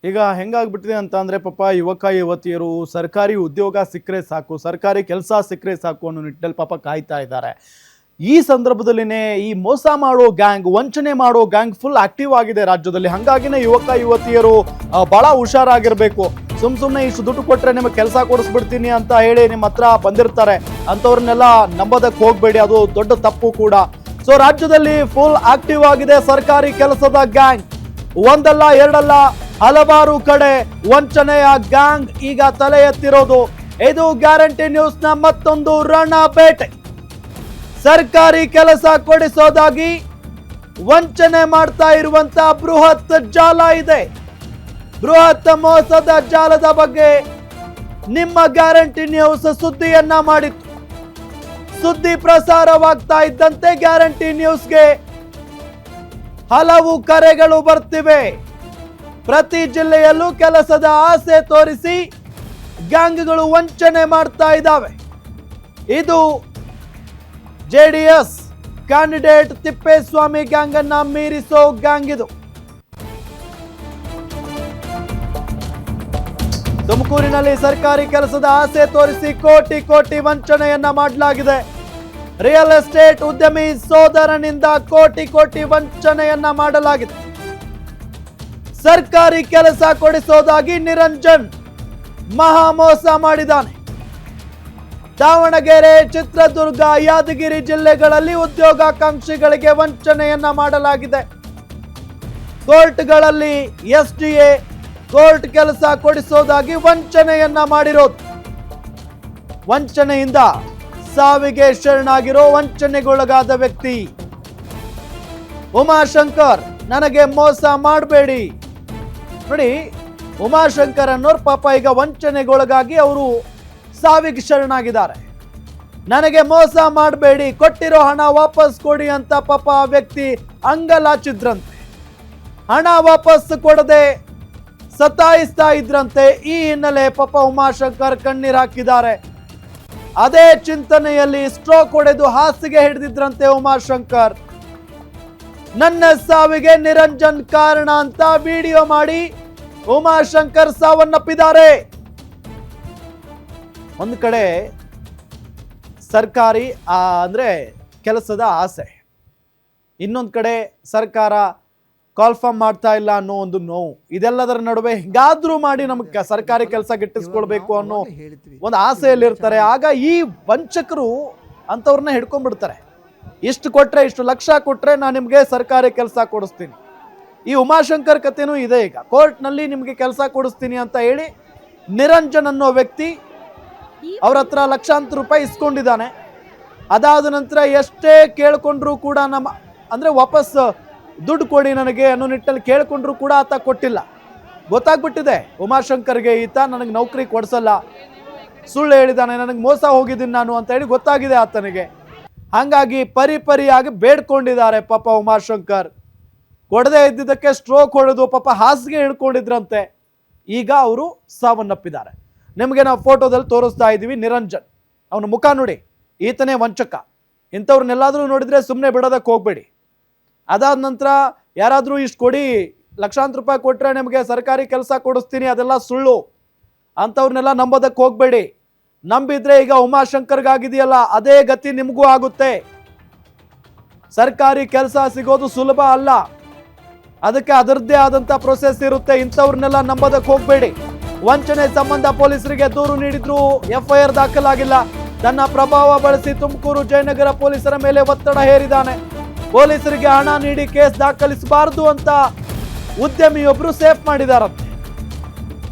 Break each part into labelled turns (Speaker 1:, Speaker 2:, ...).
Speaker 1: ಈಗ ಹೆಂಗಾಗ್ಬಿಟ್ಟಿದೆ ಅಂತ ಅಂದ್ರೆ ಪಾಪ ಯುವಕ ಯುವತಿಯರು ಸರ್ಕಾರಿ ಉದ್ಯೋಗ ಸಿಕ್ಕರೆ ಸಾಕು, ಸರ್ಕಾರಿ ಕೆಲಸ ಸಿಕ್ಕರೆ ಸಾಕು ಅನ್ನೋ ನಿಟ್ಟಿನಲ್ಲಿ ಪಾಪ ಕಾಯ್ತಾ ಇದ್ದಾರೆ. ಈ ಸಂದರ್ಭದಲ್ಲಿನೇ ಈ ಮೋಸ ಮಾಡೋ ಗ್ಯಾಂಗ್, ವಂಚನೆ ಮಾಡೋ ಗ್ಯಾಂಗ್ ಫುಲ್ ಆಕ್ಟಿವ್ ಆಗಿದೆ ರಾಜ್ಯದಲ್ಲಿ. ಹಂಗಾಗಿನೇ ಯುವಕ ಯುವತಿಯರು ಬಹಳ ಹುಷಾರಾಗಿರ್ಬೇಕು. ಸುಮ್ಮನೆ ಇಷ್ಟು ದುಡ್ಡು ಕೊಟ್ರೆ ನಿಮಗೆ ಕೆಲಸ ಕೊಡಿಸ್ಬಿಡ್ತೀನಿ ಅಂತ ಹೇಳಿ ನಿಮ್ಮ ಹತ್ರ ಬಂದಿರ್ತಾರೆ. ಅಂಥವ್ರನ್ನೆಲ್ಲ ನಂಬೋದಕ್ಕೆ ಹೋಗ್ಬೇಡಿ, ಅದು ದೊಡ್ಡ ತಪ್ಪು ಕೂಡ. ಸೊ ರಾಜ್ಯದಲ್ಲಿ ಫುಲ್ ಆಕ್ಟಿವ್ ಆಗಿದೆ ಸರ್ಕಾರಿ ಕೆಲಸದ ಗ್ಯಾಂಗ್. ಒಂದಲ್ಲ ಎರಡಲ್ಲ ಹಲವಾರು ಕಡೆ ವಂಚನೆಯ ಗ್ಯಾಂಗ್ ಈಗ ತಲೆ ಎತ್ತಿರೋದು. ಇದು ಗ್ಯಾರಂಟಿ ನ್ಯೂಸ್ ನ ಮತ್ತೊಂದು ರಣಬೇಟೆ. ಸರ್ಕಾರಿ ಕೆಲಸ ಕೊಡಿಸೋದಾಗಿ ವಂಚನೆ ಮಾಡ್ತಾ ಇರುವಂತ ಬೃಹತ್ ಜಾಲ ಇದೆ. ಬೃಹತ್ ಮೋಸದ ಜಾಲದ ಬಗ್ಗೆ ನಿಮ್ಮ ಗ್ಯಾರಂಟಿ ನ್ಯೂಸ್ ಸುದ್ದಿಯನ್ನ ಮಾಡಿತ್ತು. ಸುದ್ದಿ ಪ್ರಸಾರವಾಗ್ತಾ ಇದ್ದಂತೆ ಗ್ಯಾರಂಟಿ ನ್ಯೂಸ್ಗೆ ಹಲವು ಕರೆಗಳು ಬರ್ತಿವೆ. ಪ್ರತಿ ಜಿಲ್ಲೆಯಲ್ಲೂ ಕೆಲಸದ ಆಸೆ ತೋರಿಸಿ ಗ್ಯಾಂಗ್ಗಳು ವಂಚನೆ ಮಾಡ್ತಾ ಇದ್ದಾವೆ. ಇದು ಜೆಡಿಎಸ್ ಕ್ಯಾಂಡಿಡೇಟ್ ತಿಪ್ಪೇಸ್ವಾಮಿ ಗ್ಯಾಂಗ್ ಅನ್ನ ಮೀರಿಸೋ ಗ್ಯಾಂಗ್ ಇದು. ತುಮಕೂರಿನಲ್ಲಿ ಸರ್ಕಾರಿ ಕೆಲಸದ ಆಸೆ ತೋರಿಸಿ ಕೋಟಿ ಕೋಟಿ ವಂಚನೆಯನ್ನ ಮಾಡಲಾಗಿದೆ. ರಿಯಲ್ ಎಸ್ಟೇಟ್ ಉದ್ಯಮಿ ಸೋದರನಿಂದ ಕೋಟಿ ಕೋಟಿ ವಂಚನೆಯನ್ನ ಮಾಡಲಾಗಿದೆ. ಸರ್ಕಾರಿ ಕೆಲಸ ಕೊಡಿಸೋದಾಗಿ ನಿರಂಜನ್ ಮಹಾ ಮೋಸ ಮಾಡಿದ್ದಾನೆ. ದಾವಣಗೆರೆ, ಚಿತ್ರದುರ್ಗ, ಯಾದಗಿರಿ ಜಿಲ್ಲೆಗಳಲ್ಲಿ ಉದ್ಯೋಗಾಕಾಂಕ್ಷಿಗಳಿಗೆ ವಂಚನೆಯನ್ನ ಮಾಡಲಾಗಿದೆ. ಕೋರ್ಟ್ಗಳಲ್ಲಿ ಎಸ್ಡಿಎ ಕೋರ್ಟ್ ಕೆಲಸ ಕೊಡಿಸೋದಾಗಿ ವಂಚನೆಯನ್ನ ಮಾಡಿರೋದು. ವಂಚನೆಯಿಂದ ಸಾವಿಗೆ ಶರಣಾಗಿರೋ ವಂಚನೆಗೊಳಗಾದ ವ್ಯಕ್ತಿ ಉಮಾಶಂಕರ್. ನನಗೆ ಮೋಸ ಮಾಡಬೇಡಿ ನೋಡಿ, ಉಮಾಶಂಕರ್ ಅನ್ನೋರು ಪಾಪ ಈಗ ವಂಚನೆಗೊಳಗಾಗಿ ಅವರು ಸಾವಿಗೆ ಶರಣಾಗಿದ್ದಾರೆ. ನನಗೆ ಮೋಸ ಮಾಡಬೇಡಿ, ಕೊಟ್ಟಿರೋ ಹಣ ವಾಪಸ್ ಕೊಡಿ ಅಂತ ಪಾಪ ಆ ವ್ಯಕ್ತಿ ಅಂಗಲಾಚಿದ್ರಂತೆ. ಹಣ ವಾಪಸ್ ಕೊಡದೆ ಸತಾಯಿಸ್ತಾ ಇದ್ರಂತೆ. ಈ ಹಿನ್ನೆಲೆ ಪಾಪ ಉಮಾಶಂಕರ್ ಕಣ್ಣೀರು ಹಾಕಿದ್ದಾರೆ. ಅದೇ ಚಿಂತನೆಯಲ್ಲಿ ಸ್ಟ್ರೋಕ್ ಹೊಡೆದು ಹಾಸಿಗೆ ಹಿಡಿದಿದ್ರಂತೆ ಉಮಾಶಂಕರ್. ನನ್ನ ಸಾವಿಗೆ ನಿರಂಜನ್ ಕಾರಣ ಅಂತ ವಿಡಿಯೋ ಮಾಡಿ ಉಮಾಶಂಕರ್ ಸಾವನ್ನಪ್ಪಿದ್ದಾರೆ. ಒಂದು ಕಡೆ ಸರ್ಕಾರಿ ಅಂದ್ರೆ ಕೆಲಸದ ಆಸೆ, ಇನ್ನೊಂದು ಕಡೆ ಸರ್ಕಾರ ಕಾಲ್ಫಾರ್ಮ್ ಮಾಡ್ತಾ ಇಲ್ಲ ಅನ್ನೋ ಒಂದು ನೋವು. ಇದೆಲ್ಲದರ ನಡುವೆ ಹಿಂಗಾದ್ರೂ ಮಾಡಿ ನಮಗೆ ಸರ್ಕಾರಿ ಕೆಲಸ ಗಿಟ್ಟಿಸ್ಕೊಳ್ಬೇಕು ಅನ್ನೋ ಒಂದು ಆಸೆಯಲ್ಲಿ ಇರ್ತಾರೆ. ಆಗ ಈ ವಂಚಕರು ಅಂಥವ್ರನ್ನ ಹಿಡ್ಕೊಂಡ್ಬಿಡ್ತಾರೆ. ಇಷ್ಟು ಕೊಟ್ರೆ, ಇಷ್ಟು ಲಕ್ಷ ಕೊಟ್ರೆ ನಾನು ನಿಮಗೆ ಸರ್ಕಾರಿ ಕೆಲಸ ಕೊಡಿಸ್ತೀನಿ. ಈ ಉಮಾಶಂಕರ್ ಕಥೆನೂ ಇದೆ. ಈಗ ಕೋರ್ಟ್ನಲ್ಲಿ ನಿಮಗೆ ಕೆಲಸ ಕೊಡಿಸ್ತೀನಿ ಅಂತ ಹೇಳಿ ನಿರಂಜನ್ ಅನ್ನೋ ವ್ಯಕ್ತಿ ಅವ್ರ ಹತ್ರ ಲಕ್ಷಾಂತರ ರೂಪಾಯಿ ಇಸ್ಕೊಂಡಿದ್ದಾನೆ. ಅದಾದ ನಂತರ ಎಷ್ಟೇ ಕೇಳ್ಕೊಂಡ್ರು ಕೂಡ ಅಂದ್ರೆ ವಾಪಸ್ ದುಡ್ಡು ಕೊಡಿ ನನಗೆ ಅನ್ನೋ ನಿಟ್ಟಲ್ಲಿ ಕೇಳ್ಕೊಂಡ್ರು ಕೂಡ ಆತ ಕೊಟ್ಟಿಲ್ಲ. ಗೊತ್ತಾಗ್ಬಿಟ್ಟಿದೆ ಉಮಾಶಂಕರ್ಗೆ, ಈತ ನನಗೆ ನೌಕರಿ ಕೊಡಿಸಲ್ಲ, ಸುಳ್ಳು ಹೇಳಿದ್ದಾನೆ, ನನಗೆ ಮೋಸ ಹೋಗಿದ್ದೀನಿ ನಾನು ಅಂತ ಹೇಳಿ ಗೊತ್ತಾಗಿದೆ ಆತನಿಗೆ. ಹಾಗಾಗಿ ಪರಿಯಾಗಿ ಬೇಡ್ಕೊಂಡಿದ್ದಾರೆ ಪಾಪ ಉಮಾಶಂಕರ್. ಕೊಡದೆ ಇದ್ದಿದ್ದಕ್ಕೆ ಸ್ಟ್ರೋಕ್ ಹೊಡೆದು ಪಾಪ ಹಾಸಿಗೆ ಹಿಡ್ಕೊಂಡಿದ್ರಂತೆ. ಈಗ ಅವರು ಸಾವನ್ನಪ್ಪಿದ್ದಾರೆ. ನಿಮಗೆ ನಾವು ಫೋಟೋದಲ್ಲಿ ತೋರಿಸ್ತಾ ಇದ್ದೀವಿ ನಿರಂಜನ್. ಅವನ ಮುಖ ನೋಡಿ, ಈತನೇ ವಂಚಕ. ಇಂಥವ್ರನ್ನೆಲ್ಲಾದರೂ ನೋಡಿದ್ರೆ ಸುಮ್ಮನೆ ಬಿಡೋದಕ್ಕೆ ಹೋಗ್ಬೇಡಿ. ಅದಾದ ನಂತರ ಯಾರಾದರೂ ಇಷ್ಟು ಕೊಡಿ, ಲಕ್ಷಾಂತರ ರೂಪಾಯಿ ಕೊಟ್ಟರೆ ನಿಮಗೆ ಸರ್ಕಾರಿ ಕೆಲಸ ಕೊಡಿಸ್ತೀನಿ, ಅದೆಲ್ಲ ಸುಳ್ಳು. ಅಂಥವ್ರನ್ನೆಲ್ಲ ನಂಬೋದಕ್ಕೆ ಹೋಗ್ಬೇಡಿ. ನಂಬಿದ್ರೆ ಈಗ ಉಮಾಶಂಕರ್ಗಾಗಿದೆಯಲ್ಲ ಅದೇ ಗತಿ ನಿಮಗೂ ಆಗುತ್ತೆ. ಸರ್ಕಾರಿ ಕೆಲಸ ಸಿಗೋದು ಸುಲಭ ಅಲ್ಲ, ಅದಕ್ಕೆ ಅದರದ್ದೇ ಆದಂಥ ಪ್ರೊಸೆಸ್ ಇರುತ್ತೆ. ಇಂಥವ್ರನ್ನೆಲ್ಲ ನಂಬೋದಕ್ಕೆ ಹೋಗ್ಬೇಡಿ. ವಂಚನೆ ಸಂಬಂಧ ಪೊಲೀಸರಿಗೆ ದೂರು ನೀಡಿದ್ರು, FIR ದಾಖಲಾಗಿಲ್ಲ. ತನ್ನ ಪ್ರಭಾವ ಬಳಸಿ ತುಮಕೂರು ಜಯನಗರ ಪೊಲೀಸರ ಮೇಲೆ ಒತ್ತಡ ಹೇರಿದ್ದಾನೆ. ಪೊಲೀಸರಿಗೆ ಹಣ ನೀಡಿ ಕೇಸ್ ದಾಖಲಿಸಬಾರದು ಅಂತ ಉದ್ಯಮಿಯೊಬ್ರು ಸೇಫ್ ಮಾಡಿದಾರಂತೆ.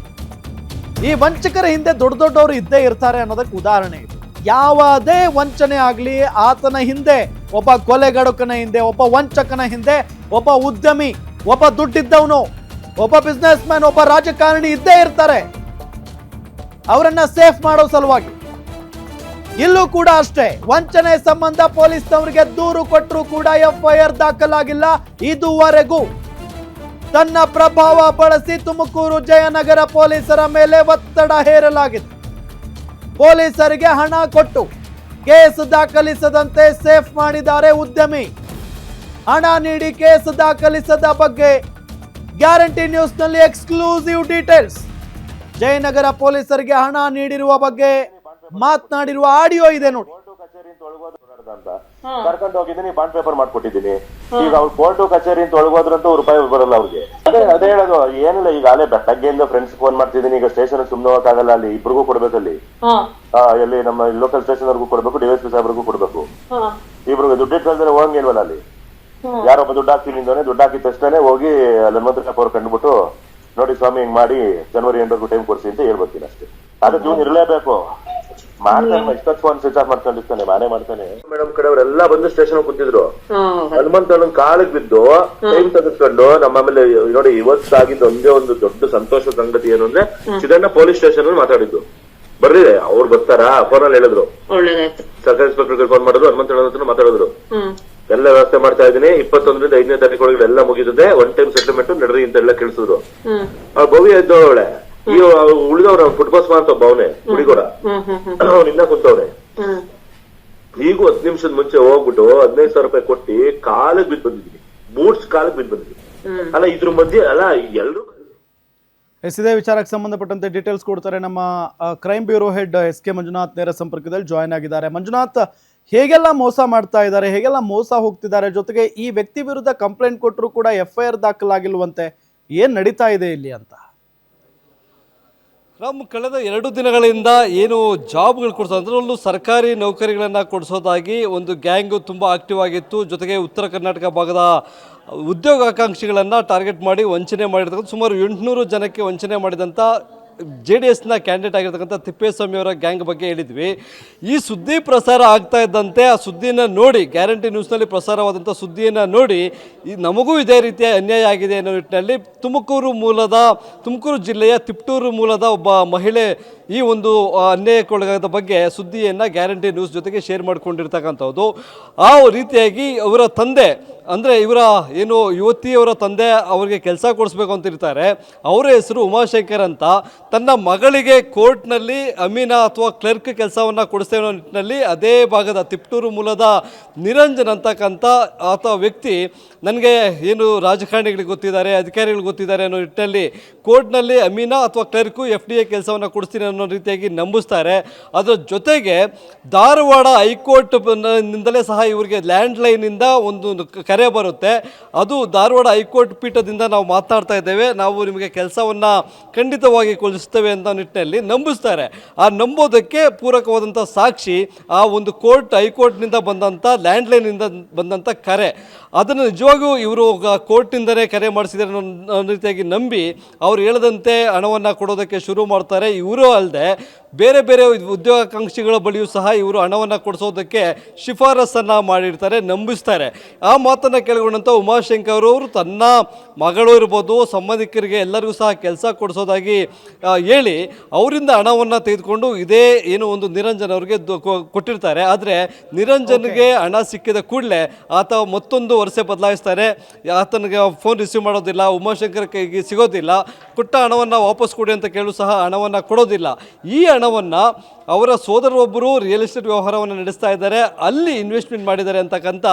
Speaker 1: ಈ ವಂಚಕರ ಹಿಂದೆ ದೊಡ್ಡವರು ಇದ್ದೇ ಇರ್ತಾರೆ ಅನ್ನೋದಕ್ಕೆ ಉದಾಹರಣೆ ಇದು. ಯಾವುದೇ ವಂಚನೆ ಆಗ್ಲಿ, ಆತನ ಹಿಂದೆ ಒಬ್ಬ ಕೊಲೆಗಡುಕನ ಹಿಂದೆ, ಒಬ್ಬ ವಂಚಕನ ಹಿಂದೆ ಒಬ್ಬ ಉದ್ಯಮಿ, ಒಬ್ಬ ದುಡ್ಡಿದ್ದವನು, ಒಬ್ಬ ಬಿಸ್ನೆಸ್ ಮ್ಯಾನ್, ಒಬ್ಬ ರಾಜಕಾರಣಿ ಇದ್ದೇ ಇರ್ತಾರೆ ಅವರನ್ನ ಸೇಫ್ ಮಾಡೋ ಸಲುವಾಗಿ. ಇಲ್ಲೂ ಕೂಡ ಅಷ್ಟೇ, ವಂಚನೆ ಸಂಬಂಧ ಪೊಲೀಸ್ನವರಿಗೆ ದೂರು ಕೊಟ್ಟರು ಕೂಡ FIR ದಾಖಲಾಗಿಲ್ಲ ಇದುವರೆಗೂ. ತನ್ನ ಪ್ರಭಾವ ಬಳಸಿ ತುಮಕೂರು ಜಯನಗರ ಪೊಲೀಸರ ಮೇಲೆ ಒತ್ತಡ ಹೇರಲಾಗಿದೆ. ಪೊಲೀಸರಿಗೆ ಹಣ ಕೊಟ್ಟು ಕೇಸ್ ದಾಖಲಿಸದಂತೆ ಸೇಫ್ ಮಾಡಿದ್ದಾರೆ ಉದ್ಯಮಿ. ಹಣ ನೀಡಿ ಕೇಸ್ ದಾಖಲಿಸದ ಬಗ್ಗೆ ಗ್ಯಾರಂಟಿ ನ್ಯೂಸ್ನಲ್ಲಿ ಎಕ್ಸ್ಕ್ಲೂಸಿವ್ ಡೀಟೇಲ್ಸ್. ಜಯನಗರ ಪೊಲೀಸರಿಗೆ ಹಣ ನೀಡಿರುವ ಬಗ್ಗೆ ಮಾತನಾಡಿರುವ ಆಡಿಯೋ ಇದೆ ನೋಡಿ.
Speaker 2: ಕರ್ಕೊಂಡು ಹೋಗಿದ್ದೀನಿ, ಬಾಂಡ್ ಪೇಪರ್ ಮಾಡ್ಕೊಟ್ಟಿದ್ದೀನಿ. ಈಗ ಅವ್ರು ಕೋರ್ಟು ಕಚೇರಿ ಅಂತ ಒಳಗೋದ್ರಂತೂ ರೂಪಾಯಿ ಬರಲ್ಲ ಅವ್ರಿಗೆ. ಅದೇ ಹೇಳೋದು, ಏನಿಲ್ಲ, ಈಗ ಅಲ್ಲೇ ಬೆಟ್ಟಗ್ಗೆಯಿಂದ ಫ್ರೆಂಡ್ಸ್ ಫೋನ್ ಮಾಡ್ತಿದ್ದೀನಿ. ಈಗ ಸ್ಟೇಷನ್ ಸುಮ್ಮನೆ ಹೋಗಕ್ಕಾಗಲ್ಲ, ಅಲ್ಲಿ ಇಬ್ರಿಗೂ ಕೊಡ್ಬೇಕಲ್ಲಿ, ಎಲ್ಲಿ ನಮ್ಮ ಲೋಕಲ್ ಸ್ಟೇಷನ್ ವರ್ಗೂ ಕೊಡ್ಬೇಕು, ಡಿವೈಎಸ್ಪಿ ಸಾಹೇಬ್ರಿಗೂ ಕೊಡ್ಬೇಕು. ಇಬ್ರಿಗೆ ದುಡ್ಡು ಇಟ್ಕೊಳ್ತಾರೆ ಹೋಗಂಗಿಲ್ವಲ್ಲ ಅಲ್ಲಿ. ಯಾರೊಬ್ಬ ದುಡ್ಡು ಹಾಕ್ತೀನಿ ಅಂತಾನೆ, ದುಡ್ಡು ಹಾಕಿದ ತಕ್ಷಣ ಹೋಗಿ ಅಲ್ಲಿ ಹನುಮಂತಪ್ಪ ಅವ್ರು ಕಂಡುಬಿಟ್ಟು, ನೋಡಿ ಸ್ವಾಮಿ ಹಿಂಗ್ ಮಾಡಿ ಜನವರಿ 8 ಟೈಮ್ ಕೊಡ್ಸಿ ಅಂತ ಹೇಳ್ಬರ್ತೀನಿ ಅಷ್ಟೇ. ಅದು ಜೂನ್ ಇರ್ಲೇಬೇಕು. ಮಾಡ್ತಾನೆ, ಇಷ್ಟೊತ್ತು ಫೋನ್ ಸ್ವಿಚ್ ಆಫ್ ಮಾಡ್ಕೊಂಡಿರ್ತಾನೆ, ಮಾನೇ ಮಾಡ್ತಾನೆ. ಮೇಡಮ್ ಕಡೆ ಅವರೆಲ್ಲ ಬಂದು ಸ್ಟೇಷನ್ ಕೂತಿದ್ರು. ಹನುಮಂತನ ಕಾಲಿಗೆ ಬಿದ್ದು ಟೈಮ್ ತೆಗೆದುಕೊಂಡು ನಮ್ಮ ಆಮೇಲೆ ನೋಡಿ, ಇವತ್ತಾಗಿದ್ದ ಒಂದೇ ಒಂದು ದೊಡ್ಡ ಸಂತೋಷ ಸಂಗತಿ ಏನು ಅಂದ್ರೆ, ಚಿದಣ್ಣ ಪೊಲೀಸ್ ಸ್ಟೇಷನ್ ಅಲ್ಲಿ ಮಾತಾಡಿದ್ದು ಬರ್ಲಿದೆ. ಅವ್ರು ಬರ್ತಾರಾ ಫೋನಲ್ಲಿ ಹೇಳಿದ್ರು, ಸರ್ಕಾರಿ ಇನ್ಸ್ಪೆಕ್ಟರ್ ಫೋನ್ ಮಾಡಿದ್ರು, ಹನುಮಂತ ಮಾತಾಡಿದ್ರು, ಎಲ್ಲ ವ್ಯವಸ್ಥೆ ಮಾಡ್ತಾ ಇದ್ದೀನಿ, 21ರಿಂದ 5ನೇ ತಾರೀಕು ಒಳಗಡೆ ಎಲ್ಲ ಮುಗಿದಿದೆ, ಒನ್ ಟೈಮ್ ಸೆಟಲ್ಮೆಂಟ್ ನಡ್ರಿ ಅಂತ ಎಲ್ಲ ಕೇಳಿಸಿದ್ರು. ಭವ್ಯ ಇದ್ದವಳೆ, ಈ ಉಳಿದವ್ರ ಫುಟ್ಬಾಲ್ ಅಂತ ಒಬ್ಬ ಅವನೇ ಹುಡುಗರ, ಅವ್ನಿನ್ನ ಕುಂತವ್ರೆ. ಈಗೂ 10 ನಿಮಿಷದ ಮುಂಚೆ ಹೋಗ್ಬಿಟ್ಟು 15,000 ರೂಪಾಯಿ ಕೊಟ್ಟು ಕಾಲಿಗೆ ಬಿದ್ದು ಬಂದಿದ್ದೀನಿ, ಬೂಟ್ಸ್ ಕಾಲಿಗೆ ಬಿದ್ದು ಬಂದಿದ್ದೀನಿ. ಅಲ್ಲ ಇದ್ರ ಮಧ್ಯೆ ಅಲ್ಲ ಎಲ್ರು
Speaker 1: ಇದೇ ವಿಚಾರಕ್ಕೆ ಸಂಬಂಧಪಟ್ಟಂತೆ ಡೀಟೇಲ್ಸ್ ಕೊಡ್ತಾರೆ ನಮ್ಮ crime bureau head SK Manjunath ನೇರ ಸಂಪರ್ಕದಲ್ಲಿ ಜಾಯ್ನ್ ಆಗಿದ್ದಾರೆ. ಮಂಜುನಾಥ್, ಹೇಗೆಲ್ಲ ಮೋಸ ಮಾಡ್ತಾ ಇದ್ದಾರೆ, ಹೇಗೆಲ್ಲ ಮೋಸ ಹೋಗ್ತಿದ್ದಾರೆ, ಜೊತೆಗೆ ಈ ವ್ಯಕ್ತಿ ವಿರುದ್ಧ ಕಂಪ್ಲೇಂಟ್ ಕೊಟ್ಟರು ಕೂಡ FIR ದಾಖಲಾಗಿಲ್ವಂತೆ, ಏನ್ ನಡೀತಾ ಇದೆ ಇಲ್ಲಿ ಅಂತ?
Speaker 3: ನಮ್ಮ ಕಳೆದ 2 ದಿನಗಳಿಂದ ಏನು ಜಾಬ್ಗಳು ಕೊಡಿಸೋದು, ಅದರಲ್ಲೂ ಸರ್ಕಾರಿ ನೌಕರಿಗಳನ್ನು ಕೊಡಿಸೋದಾಗಿ ಒಂದು ಗ್ಯಾಂಗು ತುಂಬ ಆಕ್ಟಿವ್ ಆಗಿತ್ತು. ಜೊತೆಗೆ ಉತ್ತರ ಕರ್ನಾಟಕ ಭಾಗದ ಉದ್ಯೋಗಾಕಾಂಕ್ಷಿಗಳನ್ನು ಟಾರ್ಗೆಟ್ ಮಾಡಿ ವಂಚನೆ ಮಾಡಿರ್ತಕ್ಕಂಥ ಸುಮಾರು 800 ಜನಕ್ಕೆ ವಂಚನೆ ಮಾಡಿದಂಥ JDSನ ಕ್ಯಾಂಡಿಡೇಟ್ ಆಗಿರ್ತಕ್ಕಂಥ ತಿಪ್ಪೇಸ್ವಾಮಿ ಅವರ ಗ್ಯಾಂಗ್ ಬಗ್ಗೆ ಹೇಳಿದ್ವಿ. ಈ ಸುದ್ದಿ ಪ್ರಸಾರ ಆಗ್ತಾ ಇದ್ದಂತೆ ಆ ಸುದ್ದಿಯನ್ನು ನೋಡಿ, ಗ್ಯಾರಂಟಿ ನ್ಯೂಸ್ನಲ್ಲಿ ಪ್ರಸಾರವಾದಂಥ ಸುದ್ದಿಯನ್ನು ನೋಡಿ, ನಮಗೂ ಇದೇ ರೀತಿಯ ಅನ್ಯಾಯ ಆಗಿದೆ ಅನ್ನೋ ನಿಟ್ಟಿನಲ್ಲಿ ತುಮಕೂರು ಜಿಲ್ಲೆಯ ತಿಪ್ಟೂರು ಮೂಲದ ಒಬ್ಬ ಮಹಿಳೆ ಈ ಒಂದು ಅನ್ಯಾಯಕ್ಕೊಳಗಾದ ಬಗ್ಗೆ ಸುದ್ದಿಯನ್ನು ಗ್ಯಾರಂಟಿ ನ್ಯೂಸ್ ಜೊತೆಗೆ ಶೇರ್ ಮಾಡಿಕೊಂಡಿರ್ತಕ್ಕಂಥದ್ದು. ಆ ರೀತಿಯಾಗಿ ಅವರ ತಂದೆ, ಅಂದರೆ ಇವರ ಏನು ಯುವತಿಯವರ ತಂದೆ ಅವರಿಗೆ ಕೆಲಸ ಕೊಡಿಸ್ಬೇಕು ಅಂತಿರ್ತಾರೆ. ಅವರ ಹೆಸರು ಉಮಾಶಂಕರ್ ಅಂತ. ತನ್ನ ಮಗಳಿಗೆ ಕೋರ್ಟ್ನಲ್ಲಿ ಅಮೀನಾ ಅಥವಾ ಕ್ಲರ್ಕ್ ಕೆಲಸವನ್ನು ಕೊಡಿಸ್ತೇವೆ ಅನ್ನೋ ನಿಟ್ಟಿನಲ್ಲಿ ಅದೇ ಭಾಗದ ತಿಪ್ಟೂರು ಮೂಲದ ನಿರಂಜನ್ ಅಂತಕ್ಕಂಥ ಆತ ವ್ಯಕ್ತಿ, ನನಗೆ ಏನು ರಾಜಕಾರಣಿಗಳಿಗೆ ಗೊತ್ತಿದ್ದಾರೆ, ಅಧಿಕಾರಿಗಳು ಗೊತ್ತಿದ್ದಾರೆ ಅನ್ನೋ ನಿಟ್ಟಿನಲ್ಲಿ ಕೋರ್ಟ್ನಲ್ಲಿ ಅಮೀನಾ ಅಥವಾ ಕ್ಲರ್ಕು FDA ಕೆಲಸವನ್ನು ಕೊಡಿಸ್ತೀನಿ ಅನ್ನೋ ರೀತಿಯಾಗಿ ನಂಬಿಸ್ತಾರೆ. ಅದರ ಜೊತೆಗೆ ಧಾರವಾಡ ಹೈಕೋರ್ಟ್ ನಿಂದಲೇ ಸಹ ಇವರಿಗೆ ಲ್ಯಾಂಡ್ಲೈನಿಂದ ಒಂದು ಕರೆ ಬರುತ್ತೆ. ಅದು ಧಾರವಾಡ ಹೈಕೋರ್ಟ್ ಪೀಠದಿಂದ ನಾವು ಮಾತನಾಡ್ತಾ ಇದ್ದೇವೆ, ನಾವು ನಿಮಗೆ ಕೆಲಸವನ್ನು ಖಂಡಿತವಾಗಿ ಕೊಡಿಸ್ತೇವೆ ಅಂತ ನಿಟ್ಟಿನಲ್ಲಿ ನಂಬಿಸ್ತಾರೆ. ಆ ನಂಬೋದಕ್ಕೆ ಪೂರಕವಾದಂಥ ಸಾಕ್ಷಿ ಆ ಒಂದು ಹೈಕೋರ್ಟ್ನಿಂದ ಬಂದಂಥ ಲ್ಯಾಂಡ್ಲೈನಿಂದ ಬಂದಂಥ ಕರೆ. ಅದನ್ನು ನಿಜವಾಗೂ ಇವರು ಕೋರ್ಟಿಂದಲೇ ಕರೆ ಮಾಡಿಸಿದ್ದಾರೆ ಅನ್ನೋ ರೀತಿಯಾಗಿ ನಂಬಿ ಅವ್ರು ಹೇಳದಂತೆ ಹಣವನ್ನು ಕೊಡೋದಕ್ಕೆ ಶುರು ಮಾಡ್ತಾರೆ. ಇವರು ಅಲ್ಲದೆ ಬೇರೆ ಬೇರೆ ಉದ್ಯೋಗಾಕಾಂಕ್ಷಿಗಳ ಬಳಿಯೂ ಸಹ ಇವರು ಹಣವನ್ನು ಕೊಡಿಸೋದಕ್ಕೆ ಶಿಫಾರಸನ್ನು ಮಾಡಿರ್ತಾರೆ, ನಂಬಿಸ್ತಾರೆ. ಆ ಮಾತನ್ನು ಕೇಳಿಕೊಂಡಂಥ ಉಮಾಶಂಕರ್ ಅವರು ತನ್ನ ಮಗಳು ಇರ್ಬೋದು, ಸಂಬಂಧಿಕರಿಗೆ ಎಲ್ಲರಿಗೂ ಸಹ ಕೆಲಸ ಕೊಡಿಸೋದಾಗಿ ಹೇಳಿ ಅವರಿಂದ ಹಣವನ್ನು ತೆಗೆದುಕೊಂಡು ಇದೇ ಏನು ಒಂದು ನಿರಂಜನ್ ಅವರಿಗೆ ಕೊಟ್ಟಿರ್ತಾರೆ. ಆದರೆ ನಿರಂಜನ್ಗೆ ಹಣ ಸಿಕ್ಕಿದ ಕೂಡಲೇ ಆತ ಮತ್ತೊಂದು ವರ್ಷ ಬದಲಾಯಿಸ್ತಾರೆ. ಆತನಿಗೆ ಫೋನ್ ರಿಸೀವ್ ಮಾಡೋದಿಲ್ಲ, ಉಮಾಶಂಕರ್ ಕೈಗೆ ಸಿಗೋದಿಲ್ಲ. ಕೊಟ್ಟ ಹಣವನ್ನು ವಾಪಸ್ ಕೊಡಿ ಅಂತ ಕೇಳು ಸಹ ಹಣವನ್ನು ಕೊಡೋದಿಲ್ಲ. ಈ ಹಣವನ್ನು ಅವರ ಸೋದರೊಬ್ಬರು ರಿಯಲ್ ಎಸ್ಟೇಟ್ ವ್ಯವಹಾರವನ್ನು ನಡೆಸ್ತಾ ಇದ್ದಾರೆ, ಅಲ್ಲಿ ಇನ್ವೆಸ್ಟ್ಮೆಂಟ್ ಮಾಡಿದ್ದಾರೆ ಅಂತಕ್ಕಂಥ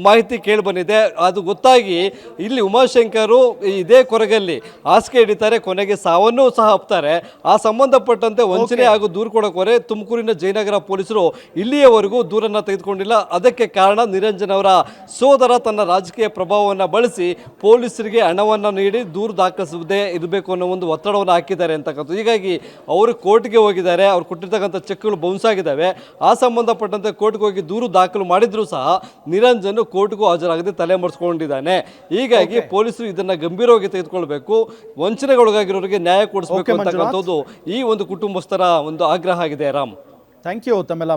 Speaker 3: ಮಾಹಿತಿ ಕೇಳಿಬಂದಿದೆ. ಅದು ಗೊತ್ತಾಗಿ ಇಲ್ಲಿ ಉಮಾಶಂಕರು ಇದೇ ಕೊರಗಲ್ಲಿ ಹಾಸಿಗೆ ಹಿಡಿತಾರೆ, ಕೊನೆಗೆ ಸಾವನ್ನೂ ಸಹ ಅಪ್ತಾರೆ. ಆ ಸಂಬಂಧಪಟ್ಟಂತೆ ವಂಚನೆ ಹಾಗೂ ದೂರು ಕೊಡೋಕೆ ತುಮಕೂರಿನ ಜಯನಗರ ಪೊಲೀಸರು ಇಲ್ಲಿಯವರೆಗೂ ದೂರನ್ನು ತೆಗೆದುಕೊಂಡಿಲ್ಲ. ಅದಕ್ಕೆ ಕಾರಣ ನಿರಂಜನ್ ಅವರ ಸೋದರ ತನ್ನ ರಾಜಕೀಯ ಪ್ರಭಾವವನ್ನು ಬಳಸಿ ಪೊಲೀಸರಿಗೆ ಹಣವನ್ನು ನೀಡಿ ದೂರು ದಾಖಲಿಸದೇ ಇರಬೇಕು ಅನ್ನೋ ಒಂದು ಒತ್ತಡವನ್ನು ಹಾಕಿದ್ದಾರೆ ಅಂತಕ್ಕಂಥದ್ದು. ಹೀಗಾಗಿ ಅವರು ಕೋರ್ಟ್ಗೆ ಹೋಗಿದ್ದಾರೆ, ಅವ್ರು ಕೊಟ್ಟಿರ್ತಕ್ಕಂಥ ಚೆಕ್ಗಳು ಬೌನ್ಸ್ ಆಗಿದ್ದಾವೆ. ಆ ಸಂಬಂಧಪಟ್ಟಂತೆ ಕೋರ್ಟ್ಗೆ ಹೋಗಿ ದೂರು ದಾಖಲು ಮಾಡಿದ್ರು ಸಹ ನಿರಂಜನ್ ಕೋರ್ಟ್ಗೂ ಹಾಜರಾಗದೆ ತಲೆಮರೆಸ್ಕೊಂಡಿದ್ದಾನೆ. ಹೀಗಾಗಿ ಪೊಲೀಸರು ಇದನ್ನ ಗಂಭೀರವಾಗಿ ತೆಗೆದುಕೊಳ್ಬೇಕು, ವಂಚನೆಗೊಳಗಾಗಿರೋರಿಗೆ ನ್ಯಾಯ ಕೊಡಿಸಬೇಕು ಅಂತಕ್ಕಂಥದ್ದು ಈ ಒಂದು ಕುಟುಂಬಸ್ಥರ ಒಂದು ಆಗ್ರಹ ಆಗಿದೆ. ರಾಮ್,
Speaker 1: ಥ್ಯಾಂಕ್ ಯು ತಮ್ಮೆಲ್ಲ